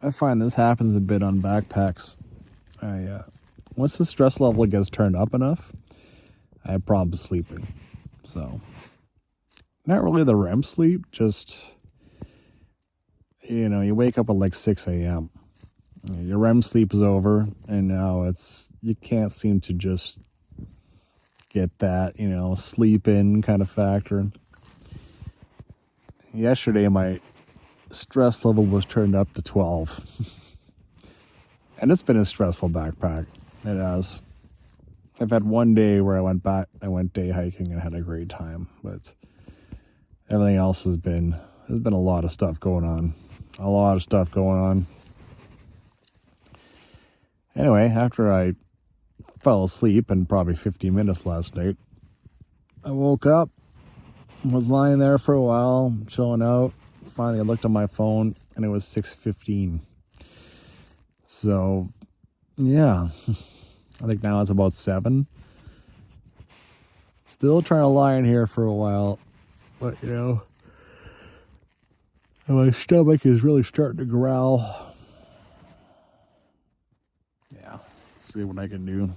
I find this happens a bit on backpacks. Once the stress level gets turned up enough, I have problems sleeping. So, not really the REM sleep, just, you wake up at like 6 a.m. Your REM sleep is over, and now you can't seem to just get that, sleep in kind of factor. Yesterday, my stress level was turned up to 12. And it's been a stressful backpack. It has. I've had one day where I went day hiking and had a great time, but everything else there's been a lot of stuff going on. Anyway, after I fell asleep in probably 50 minutes last night, I woke up, was lying there for a while, chilling out. Finally, I looked at my phone, and it was 6:15. So, yeah, I think now it's about 7. Still trying to lie in here for a while, but, my stomach is really starting to growl. Yeah, see what I can do.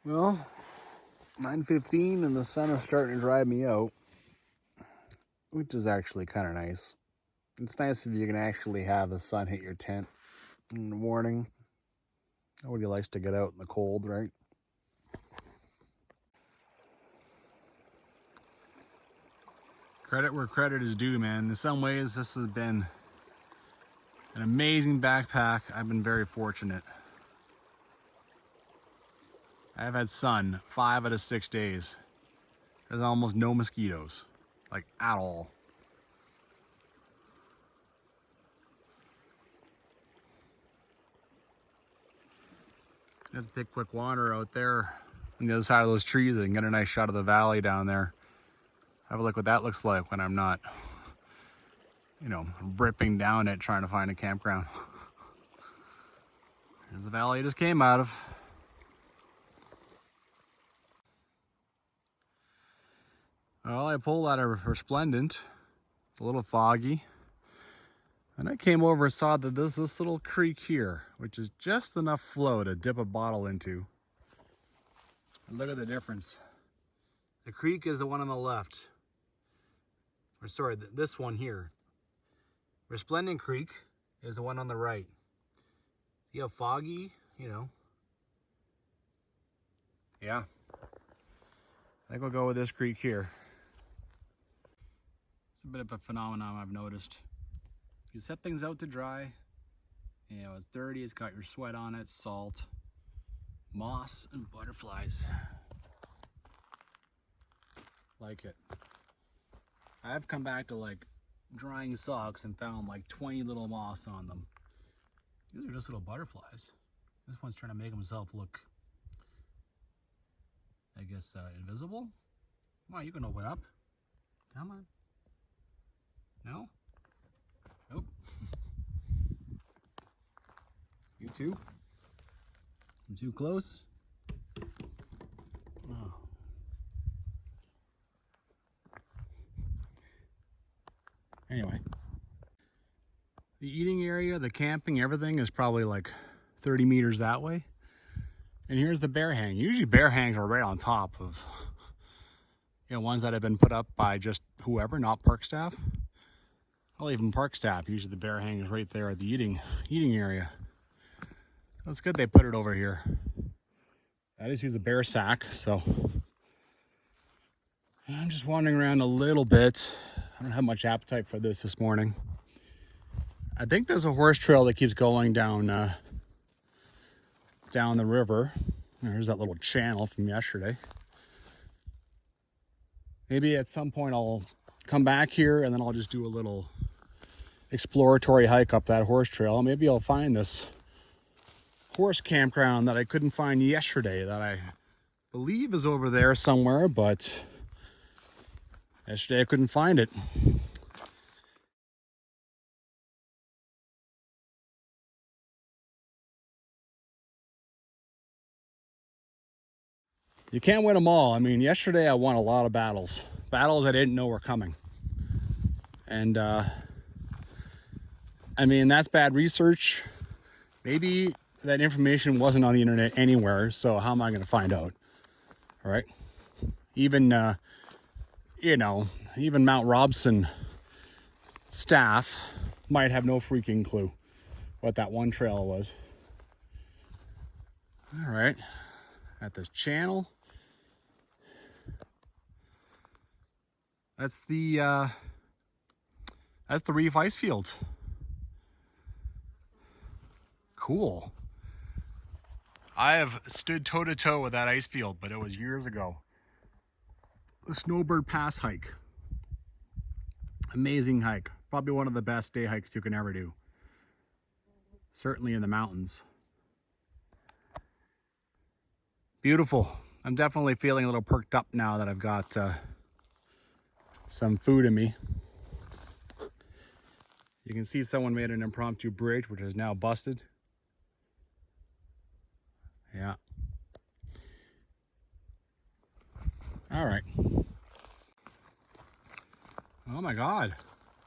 Well, 9:15 and the sun is starting to drive me out, which is actually kind of nice. It's nice if you can actually have the sun hit your tent in the morning. Nobody likes to get out in the cold, right? Credit where credit is due, man. In some ways, this has been an amazing backpack. I've been very fortunate. I've had sun 5 out of 6 days. There's almost no mosquitoes, like at all. I have to take a quick wander out there on the other side of those trees and get a nice shot of the valley down there. Have a look what that looks like when I'm not, ripping down it trying to find a campground. There's the valley I just came out of. Well, I pulled out of Resplendent, a little foggy. And I came over and saw that there's this little creek here, which is just enough flow to dip a bottle into. And look at the difference. The creek is the one on the left. Or sorry, this one here. Resplendent Creek is the one on the right. See how foggy, Yeah. I think we'll go with this creek here. It's a bit of a phenomenon I've noticed. You set things out to dry, it's dirty, it's got your sweat on it, salt, moss, and butterflies. Like it. I've come back to like drying socks and found like 20 little moss on them. These are just little butterflies. This one's trying to make himself look, I guess, invisible. Come on, you can open up. Come on. No? Nope. You too? I'm too close? Oh. Anyway. The eating area, the camping, everything is probably like 30 meters that way. And here's the bear hang. Usually bear hangs are right on top of, ones that have been put up by just whoever, not park staff. Well, even park staff, usually the bear hang is right there at the eating area. That's good they put it over here. I just use a bear sack, so I'm just wandering around a little bit. I don't have much appetite for this morning. I think there's a horse trail that keeps going down the river. There's that little channel from yesterday. Maybe at some point I'll come back here and then I'll just do a little exploratory hike up that horse trail. Maybe I'll find this horse campground that I couldn't find yesterday that I believe is over there somewhere, but yesterday I couldn't find it. You can't win them all. I mean, yesterday I won a lot of battles I didn't know were coming. And I mean, that's bad research. Maybe that information wasn't on the internet anywhere, so how am I going to find out? All right. Even, you know, even Mount Robson staff might have no freaking clue what that one trail was. All right. At this channel. That's the Reef Ice Field. Cool. I have stood toe to toe with that ice field, but it was years ago. The Snowbird Pass hike. Amazing hike. Probably one of the best day hikes you can ever do. Certainly in the mountains. Beautiful. I'm definitely feeling a little perked up now that I've got some food in me. You can see someone made an impromptu bridge, which is now busted. Yeah. All right. Oh my God.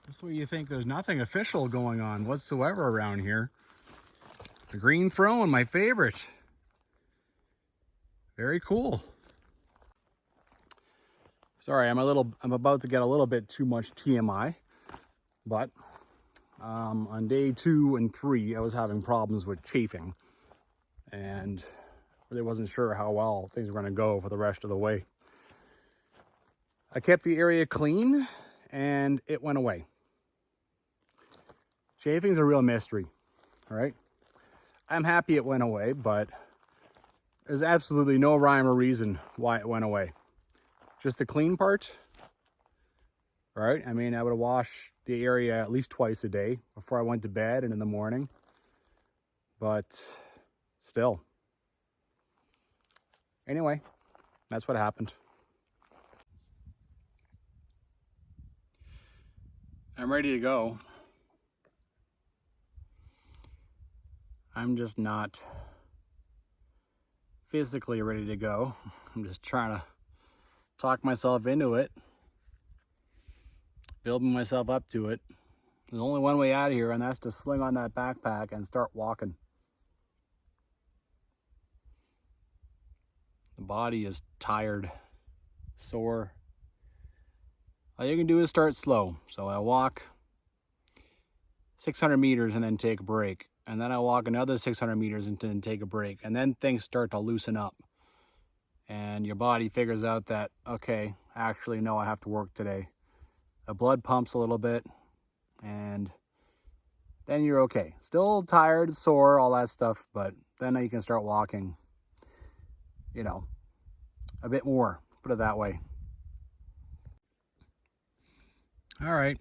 This is what you think there's nothing official going on whatsoever around here. The green throne, my favorite. Very cool. Sorry, I'm about to get a little bit too much TMI, but on day 2 and 3, I was having problems with chafing and really wasn't sure how well things were going to go for the rest of the way. I kept the area clean and it went away. Chafing's a real mystery, all right? I'm happy it went away, but there's absolutely no rhyme or reason why it went away. Just the clean part, right? I mean, I would wash the area at least twice a day before I went to bed and in the morning, but still. Anyway, that's what happened. I'm ready to go. I'm just not physically ready to go. I'm just trying to talk myself into it, building myself up to it. There's only one way out of here, and that's to sling on that backpack and start walking. The body is tired, sore. All you can do is start slow. So I walk 600 meters and then take a break. And then I walk another 600 meters and then take a break. And then things start to loosen up. And your body figures out that, okay, actually, no, I have to work today. The blood pumps a little bit. And then you're okay. Still tired, sore, all that stuff. But then you can start walking, you know, a bit more. Put it that way. All right.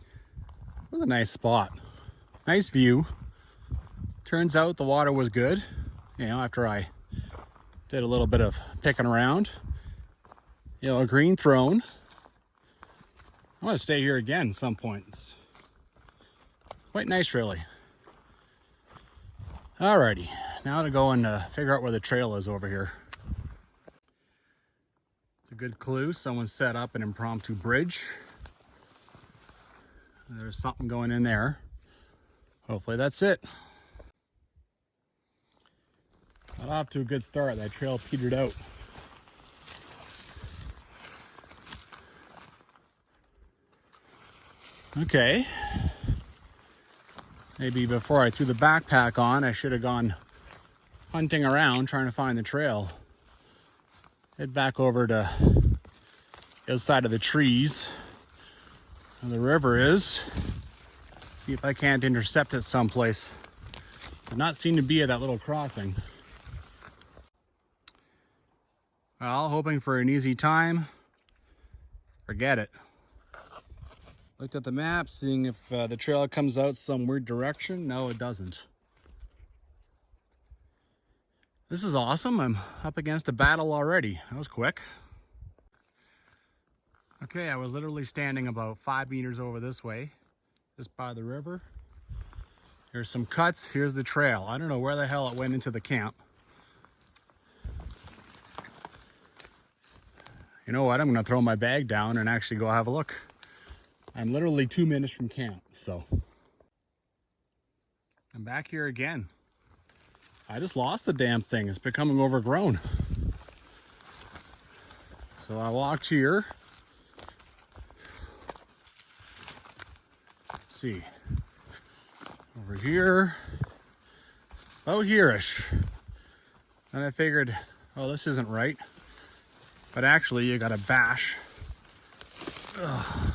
It was a nice spot. Nice view. Turns out the water was good. You know, after I did a little bit of picking around. You know, a green throne. I want to stay here again at some point. It's quite nice, really. Alrighty, now to go and figure out where the trail is over here. It's a good clue. Someone set up an impromptu bridge. There's something going in there. Hopefully that's it. Got off to a good start. That trail petered out. Okay. Maybe before I threw the backpack on, I should have gone hunting around trying to find the trail. Head back over to the other side of the trees where the river is. See if I can't intercept it someplace. Did not seem to be at that little crossing. Well, hoping for an easy time. Forget it. Looked at the map, seeing if the trail comes out some weird direction. No, it doesn't. This is awesome. I'm up against a battle already. That was quick. Okay, I was literally standing about 5 meters over this way, just by the river. Here's some cuts. Here's the trail. I don't know where the hell it went into the camp. You know what? I'm going to throw my bag down and actually go have a look. I'm literally 2 minutes from camp, so I'm back here again. I just lost the damn thing. It's becoming overgrown. So I walked here. Let's see. Over here. About here-ish. And I figured, oh, this isn't right. But actually, you gotta bash. Ugh.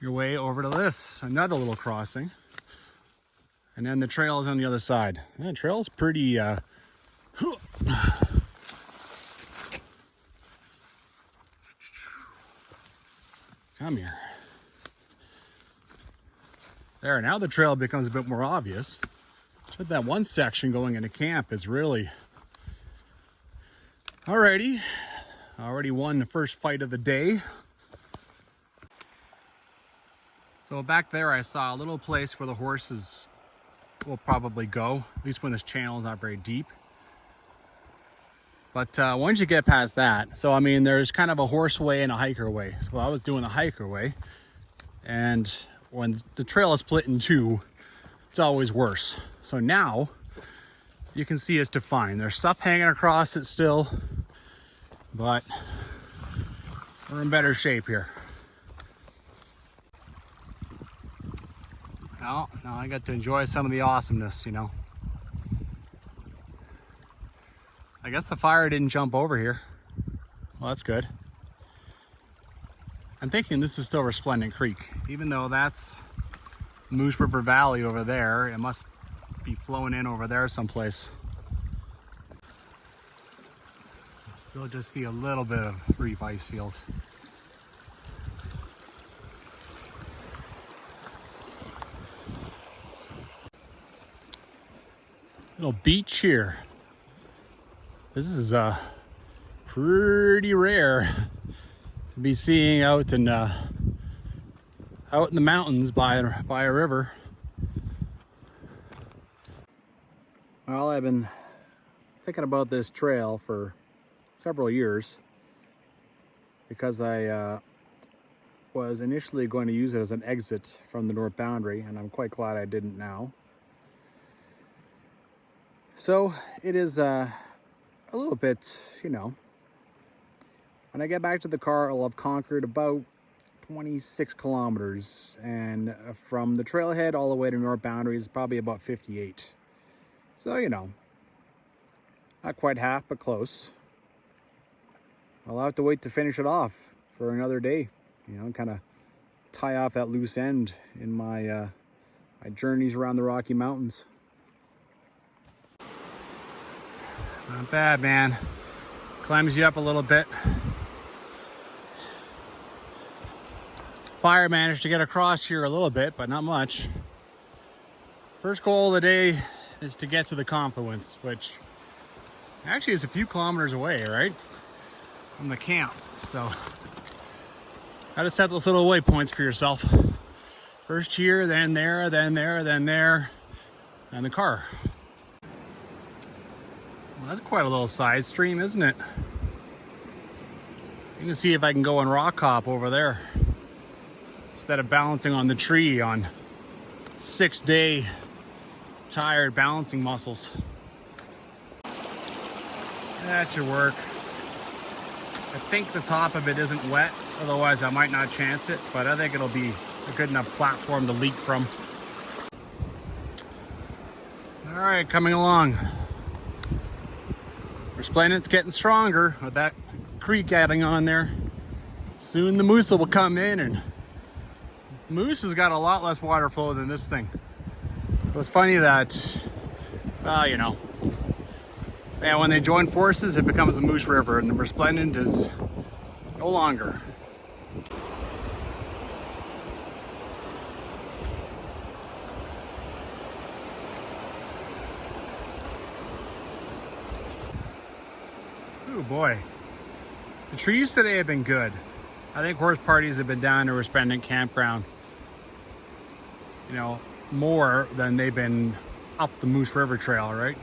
Your way over to this, another little crossing. And then the trail is on the other side. The trail's pretty, come here. There, now the trail becomes a bit more obvious. But that one section going into camp is really... Alrighty. Already won the first fight of the day. So back there I saw a little place where the horses will probably go, at least when this channel is not very deep. But once you get past that, so I mean there's kind of a horse way and a hiker way. So I was doing the hiker way, and when the trail is split in two, it's always worse. So now you can see it's defined. There's stuff hanging across it still, but we're in better shape here. Now I got to enjoy some of the awesomeness, you know. I guess the fire didn't jump over here. Well, that's good. I'm thinking this is still Resplendent Creek, even though that's Moose River Valley over there. It must be flowing in over there someplace. I still just see a little bit of reef ice field. Little beach here. This is pretty rare to be seeing out in the mountains by a river. Well, I've been thinking about this trail for several years because I was initially going to use it as an exit from the north boundary, and I'm quite glad I didn't now. So it is a little bit, you know, when I get back to the car, I'll have conquered about 26 kilometers, and from the trailhead all the way to north boundary is probably about 58. So, you know, not quite half, but close. I'll have to wait to finish it off for another day, you know, kind of tie off that loose end in my my journeys around the Rocky Mountains. Not bad, man. Climbs you up a little bit. Fire managed to get across here a little bit, but not much. First goal of the day is to get to the confluence, which actually is a few kilometers away, right? From the camp. So, how to set those little waypoints for yourself. First here, then there, then there, then there, and the car. Well, that's quite a little side stream, isn't it? You can see if I can go and rock hop over there instead of balancing on the tree on 6-day tired balancing muscles. That should work. I think the top of it isn't wet, otherwise I might not chance it, but I think it'll be a good enough platform to leak from. All right, coming along. Resplendent's getting stronger with that creek adding on there. Soon the moose will come in, and moose has got a lot less water flow than this thing. So it's funny that, you know, and when they join forces, it becomes the Moose River, and the Resplendent is no longer. Oh boy. The trees today have been good. I think horse parties have been down to Resplendent Campground, you know, more than they've been up the Moose River Trail, right?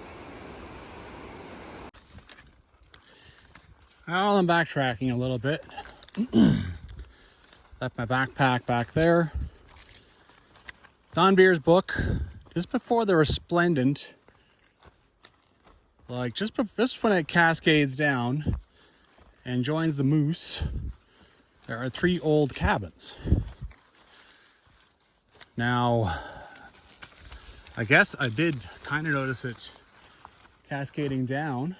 Well, I'm backtracking a little bit. Left my backpack back there. Don Beer's book, just before the Resplendent, like just when it cascades down and joins the Moose, there are 3 old cabins. Now, I guess I did kind of notice it cascading down,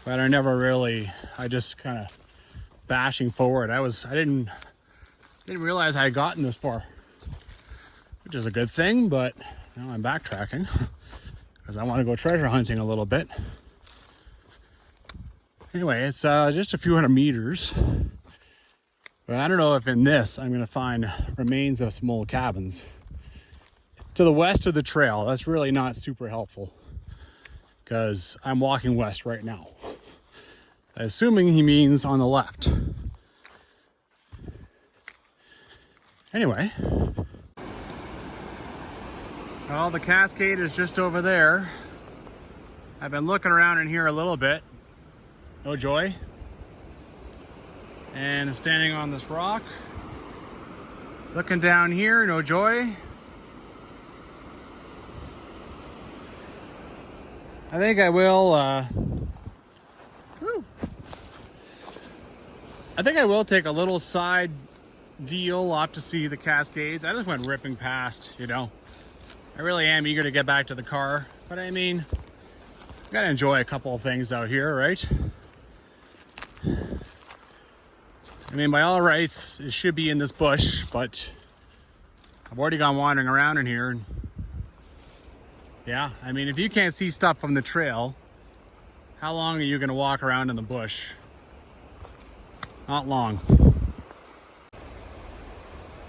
but I never really, I just kind of bashing forward. I didn't realize I had gotten this far, which is a good thing, but now I'm backtracking because I want to go treasure hunting a little bit. Anyway, it's just a few hundred meters. But I don't know if in this I'm going to find remains of some old cabins. To the west of the trail, that's really not super helpful because I'm walking west right now. Assuming he means on the left. Anyway. Well, the cascade is just over there. I've been looking around in here a little bit. No joy. And standing on this rock. Looking down here, no joy. I think I will, I think I will take a little side deal off to see the Cascades. I just went ripping past, you know. I really am eager to get back to the car, but I mean, gotta enjoy a couple of things out here, right? I mean, by all rights, it should be in this bush, but I've already gone wandering around in here. And yeah, I mean, if you can't see stuff from the trail, how long are you gonna walk around in the bush? Not long.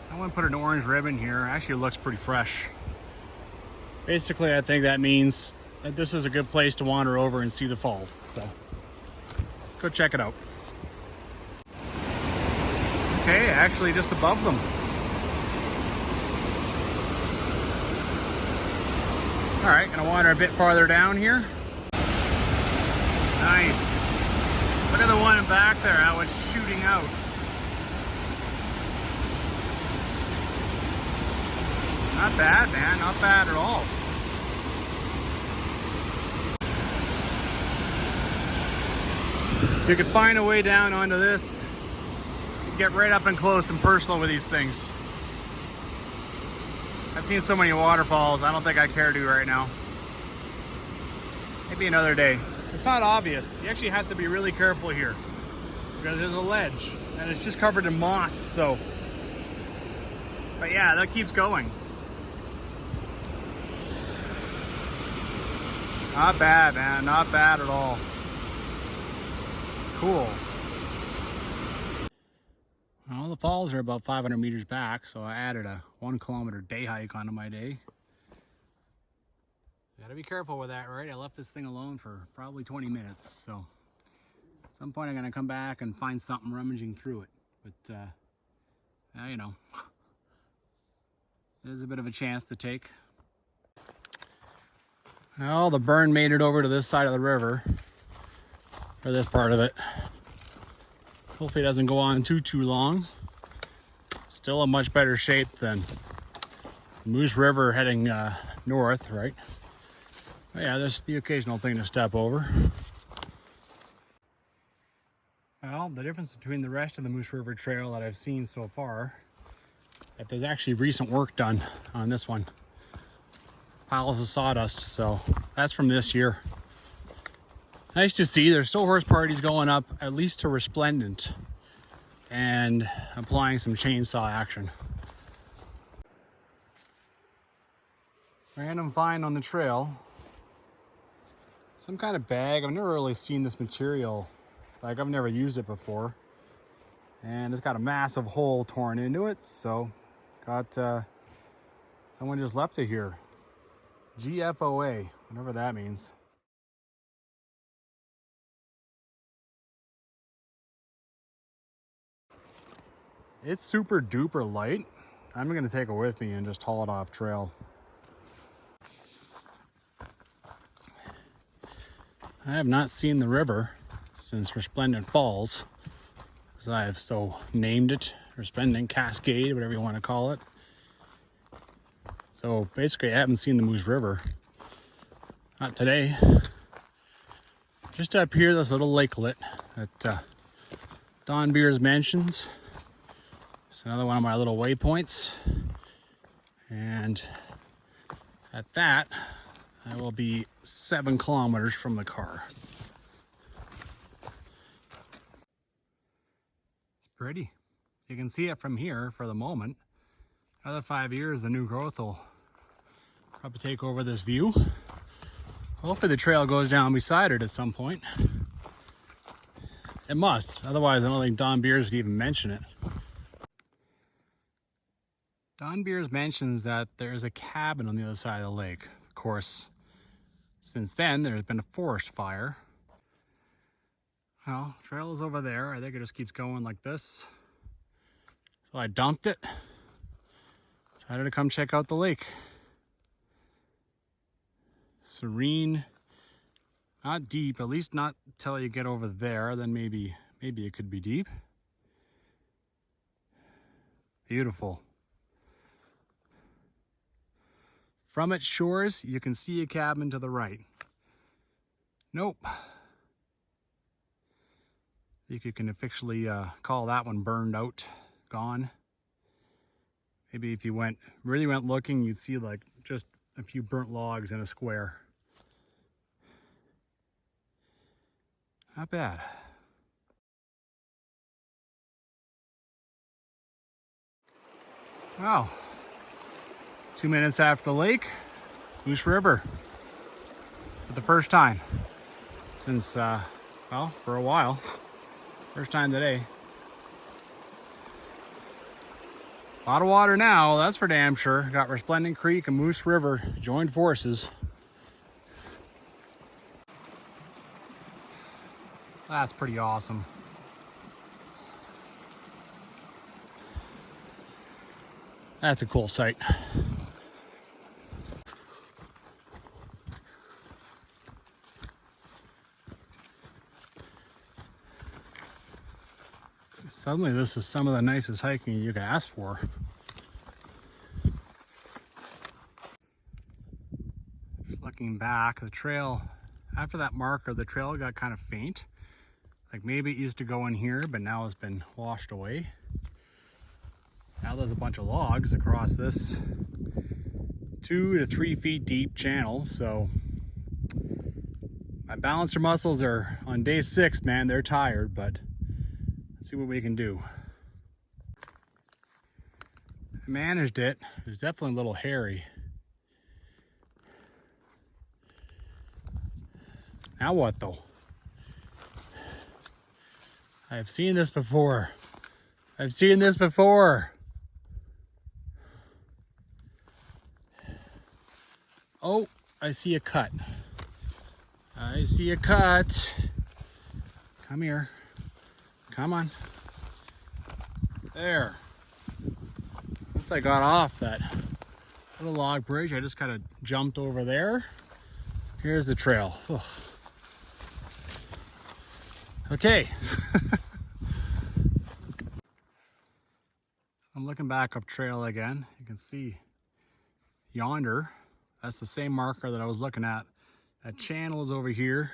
Someone put an orange ribbon here. Actually, it looks pretty fresh. Basically, I think that means that this is a good place to wander over and see the falls. So, let's go check it out. Okay, actually just above them. All right, gonna wander a bit farther down here. Nice. Look at the one back there, how it's shooting out. Not bad, man, not bad at all. If you could find a way down onto this, get right up and close and personal with these things. I've seen so many waterfalls, I don't think I care to right now. Maybe another day. It's not obvious. You actually have to be really careful here because there's a ledge and it's just covered in moss, so. But yeah, that keeps going. Not bad, man, not bad at all. Cool. Well, the falls are about 500 meters back, so I added a 1 kilometer day hike onto my day. Gotta be careful with that, right? I left this thing alone for probably 20 minutes, so at some point I'm gonna come back and find something rummaging through it. But, you know, it is a bit of a chance to take. Well, the burn made it over to this side of the river, or this part of it. Hopefully it doesn't go on too long. Still a much better shape than Moose River heading north, right? But yeah, there's the occasional thing to step over. Well, the difference between the rest of the Moose River Trail that I've seen so far, that there's actually recent work done on this one. Piles of sawdust, so that's from this year. Nice to see. There's still horse parties going up, at least to Resplendent, and applying some chainsaw action. Random find on the trail. Some kind of bag. I've never really seen this material. Like, I've never used it before. And it's got a massive hole torn into it, so got someone just left it here. GFOA, whatever that means. It's super duper light. I'm gonna take it with me and just haul it off trail. I have not seen the river since Resplendent Falls, as I have so named it, Resplendent Cascade, whatever you want to call it. So basically I haven't seen the Moose River. Not today. Just up here, this little lakelet that Don Beers mentions. It's another one of my little waypoints. And at that, I will be 7 kilometers from the car. It's pretty. You can see it from here for the moment. Another 5 years, the new growth will probably take over this view. Hopefully the trail goes down beside it at some point. It must, otherwise I don't think Don Beers would even mention it. Don Beers mentions that there's a cabin on the other side of the lake. Of course, since then there's been a forest fire. Well, trail is over there. I think it just keeps going like this. So I dumped it. Decided to come check out the lake. Serene, not deep, at least not till you get over there, then maybe it could be deep. Beautiful. From its shores, you can see a cabin to the right. Nope. I think you can officially call that one burned out, gone. Maybe if you really went looking, you'd see like just a few burnt logs in a square. Not bad. Wow. 2 minutes after the lake, Moose River. For the first time since, well, for a while. First time today. A lot of water now, that's for damn sure. Got Resplendent Creek and Moose River joined forces. That's pretty awesome. That's a cool sight. Suddenly this is some of the nicest hiking you can ask for. Just looking back, the trail, after that marker, the trail got kind of faint. Like maybe it used to go in here, but now it's been washed away. Now there's a bunch of logs across this 2 to 3 feet deep channel. So my balancer muscles are on day 6, man, they're tired, but let's see what we can do. I managed it. It was definitely a little hairy. Now what though? I've seen this before. I've seen this before. Oh, I see a cut. I see a cut. Come here. Come on. There. Once I got off that little log bridge, I just kind of jumped over there. Here's the trail. Ugh. Okay. I'm looking back up trail again. You can see yonder. That's the same marker that I was looking at. That channel is over here.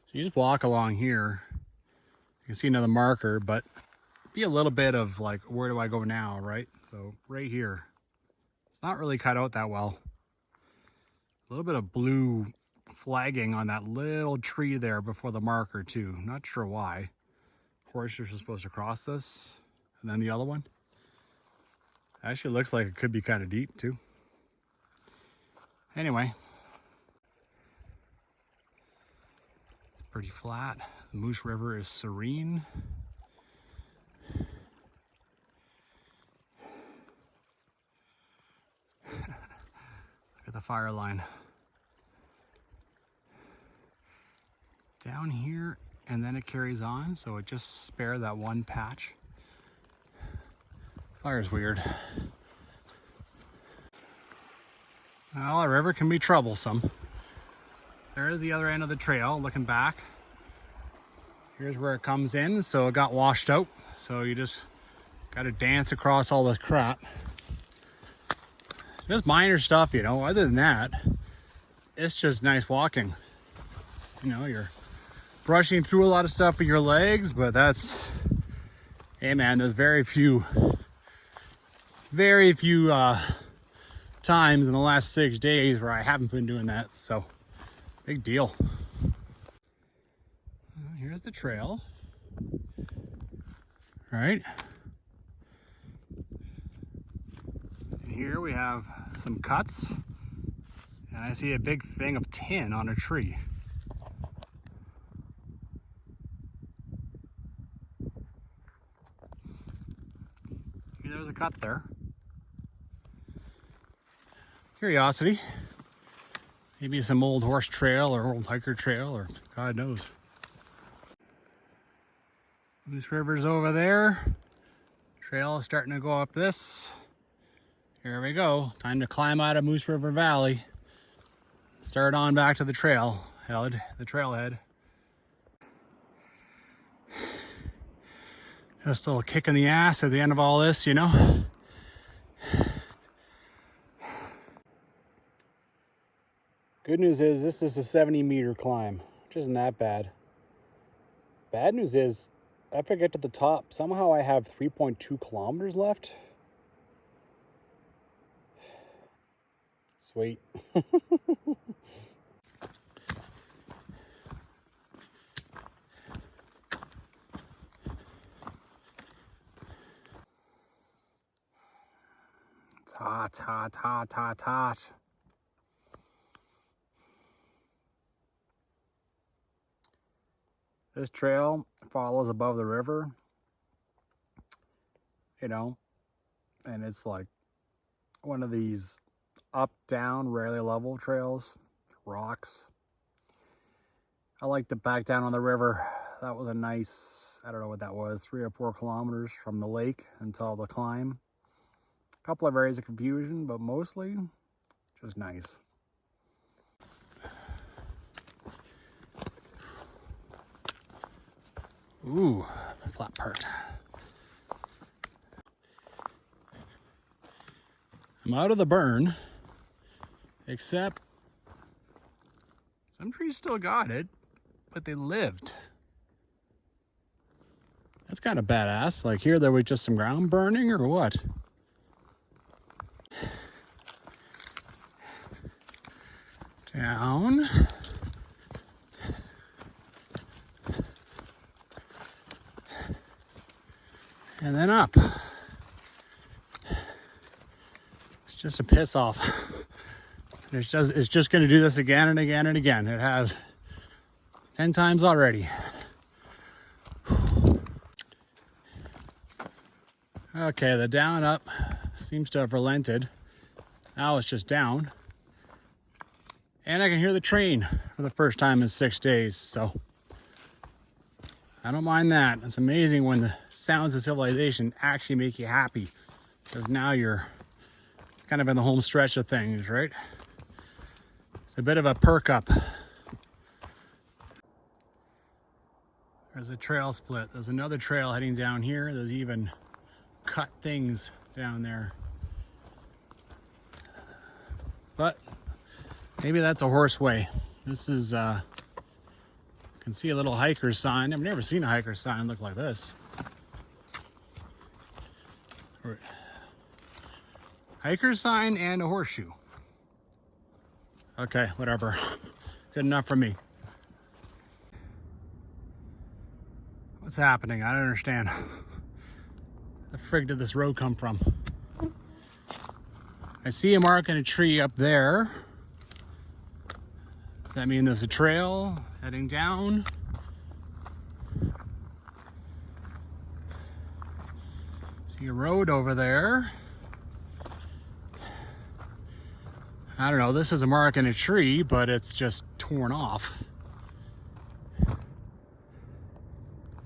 So you just walk along here. You can see another marker, but be a little bit of like, where do I go now, right? So right here. It's not really cut out that well. A little bit of blue flagging on that little tree there before the marker too. Not sure why. Horses are supposed to cross this. And then the other one. Actually looks like it could be kind of deep too. Anyway. It's pretty flat. The Moose River is serene. Look at the fire line. Down here, and then it carries on, so it just spared that one patch. Fire's weird. Well, a river can be troublesome. There is the other end of the trail, looking back. Here's where it comes in, so it got washed out. So you just got to dance across all this crap. Just minor stuff, you know. Other than that, it's just nice walking. You know, you're brushing through a lot of stuff with your legs, but that's, hey man, there's very few times in the last 6 days where I haven't been doing that, so big deal. Here's the trail. All right. And here we have some cuts, and I see a big thing of tin on a tree. There's a cut there. Curiosity. Maybe some old horse trail or old hiker trail, or God knows. Moose River's over there. Trail is starting to go up this. Here we go. Time to climb out of Moose River Valley. Start on back to the trailhead. Just a little kick in the ass at the end of all this, you know. Good news is this is a 70-meter climb, which isn't that bad. Bad news is after I get to the top, somehow I have 3.2 kilometers left. Sweet. It's hot, hot, hot, hot, hot. This trail follows above the river, you know, and it's like one of these up, down, rarely level trails, rocks. I like to back down on the river. That was a nice, I don't know what that was, 3 or 4 kilometers from the lake until the climb. A couple of areas of confusion, but mostly just nice. Ooh, flat part. I'm out of the burn, except some trees still got it, but they lived. That's kind of badass. Like here, there was just some ground burning or what? Down. And then up. It's just a piss off. It's just going to do this again and again and again. It has 10 times already. Okay, the down up seems to have relented. Now it's just down. And I can hear the train for the first time in 6 days, so I don't mind that. It's amazing when the sounds of civilization actually make you happy, because now you're kind of in the home stretch of things, right? It's a bit of a perk up. There's a trail split. There's another trail heading down here. There's even cut things down there. But maybe that's a horse way. This is can see a little hiker sign. I've never seen a hiker sign look like this. Hiker sign and a horseshoe. Okay, whatever. Good enough for me. What's happening? I don't understand. Where the frig did this road come from? I see a mark in a tree up there. Does that mean there's a trail heading down? See a road over there. I don't know, this is a mark in a tree, but it's just torn off.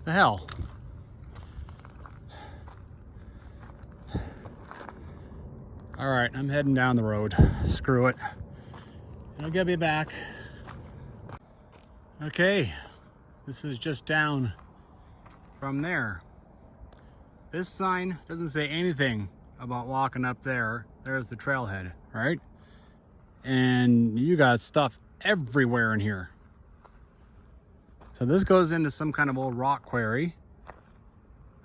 The hell? All right, I'm heading down the road. Screw it. I'll get me back. Okay, this is just down from there. This sign doesn't say anything about walking up there. There's the trailhead, right? And you got stuff everywhere in here. So this goes into some kind of old rock quarry.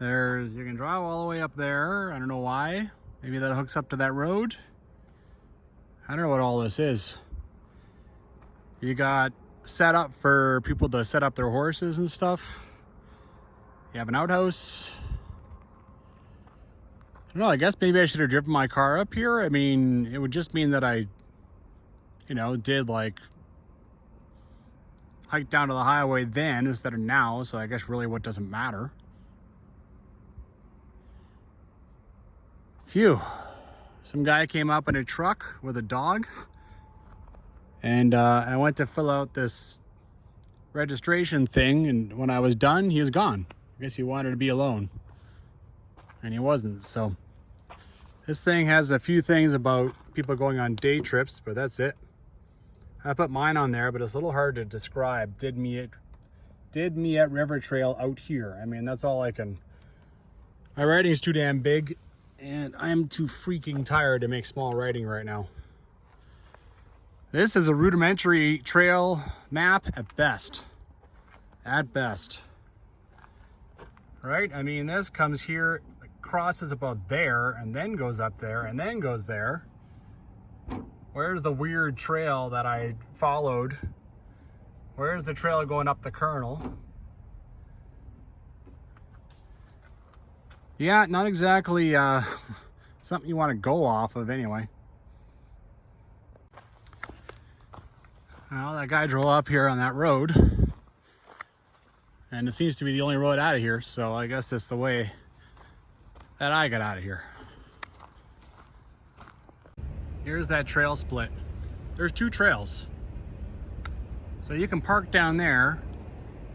You can drive all the way up there. I don't know why. Maybe that hooks up to that road. I don't know what all this is. You got set up for people to set up their horses and stuff. You have an outhouse. I don't know, I guess maybe I should have driven my car up here. I mean, it would just mean that I, did like hike down to the highway then instead of now. So I guess really what doesn't matter. Phew. Some guy came up in a truck with a dog. And I went to fill out this registration thing. And when I was done, he was gone. I guess he wanted to be alone. And he wasn't. So this thing has a few things about people going on day trips, but that's it. I put mine on there, but it's a little hard to describe. Did Miette River Trail out here. I mean, that's all I can. My writing's too damn big, and I'm too freaking tired to make small writing right now. This is a rudimentary trail map at best. At best. Right? I mean, this comes here, crosses about there, and then goes up there, and then goes there. Where's the weird trail that I followed? Where's the trail going up the Colonel? Yeah, not exactly something you want to go off of anyway. Well, that guy drove up here on that road. And it seems to be the only road out of here, so I guess that's the way that I got out of here. Here's that trail split. There's two trails. So you can park down there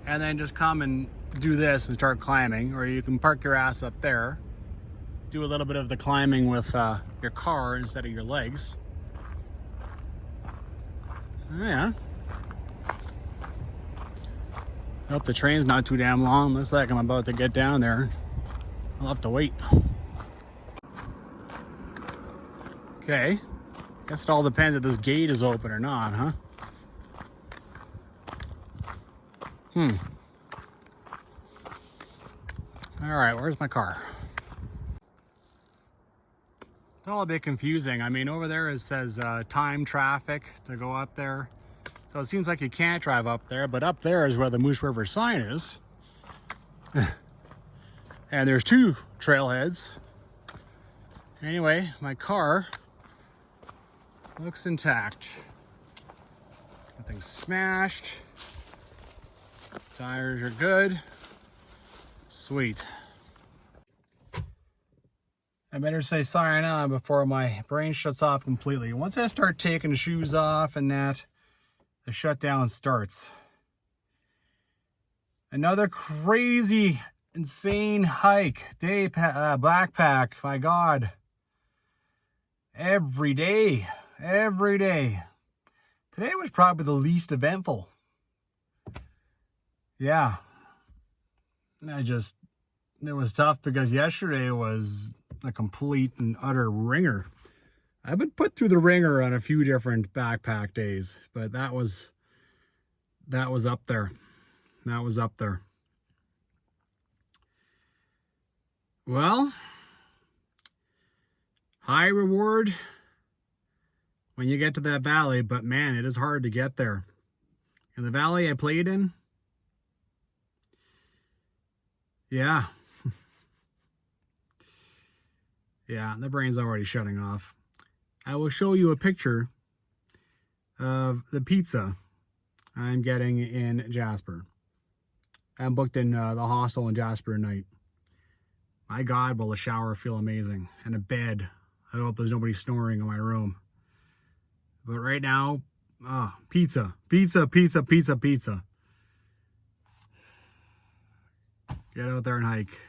and then just come and do this and start climbing, or you can park your ass up there, do a little bit of the climbing with your car instead of your legs. Yeah. I hope the train's not too damn long. Looks like I'm about to get down there. I'll have to wait. Okay. Guess it all depends if this gate is open or not, huh? All right, where's my car? It's all a bit confusing. I mean, over there it says time traffic to go up there. So it seems like you can't drive up there, but up there is where the Moose River sign is. And there's two trailheads. Anyway, my car looks intact. Nothing's smashed. Tires are good. Sweet. I better say sayonara before my brain shuts off completely. Once I start taking the shoes off and that, the shutdown starts. Another crazy, insane hike, backpack, my God. Every day. Today was probably the least eventful. Yeah. It was tough because yesterday was a complete and utter ringer. I've been put through the ringer on a few different backpack days, but that was up there. That was up there. Well, high reward when you get to that valley, but man, it is hard to get there. And the valley I played in, yeah. Yeah, the brain's already shutting off. I will show you a picture of the pizza I'm getting in Jasper. I'm booked in the hostel in Jasper tonight. My God, will the shower feel amazing. And a bed. I hope there's nobody snoring in my room. But right now, pizza. Get out there and hike.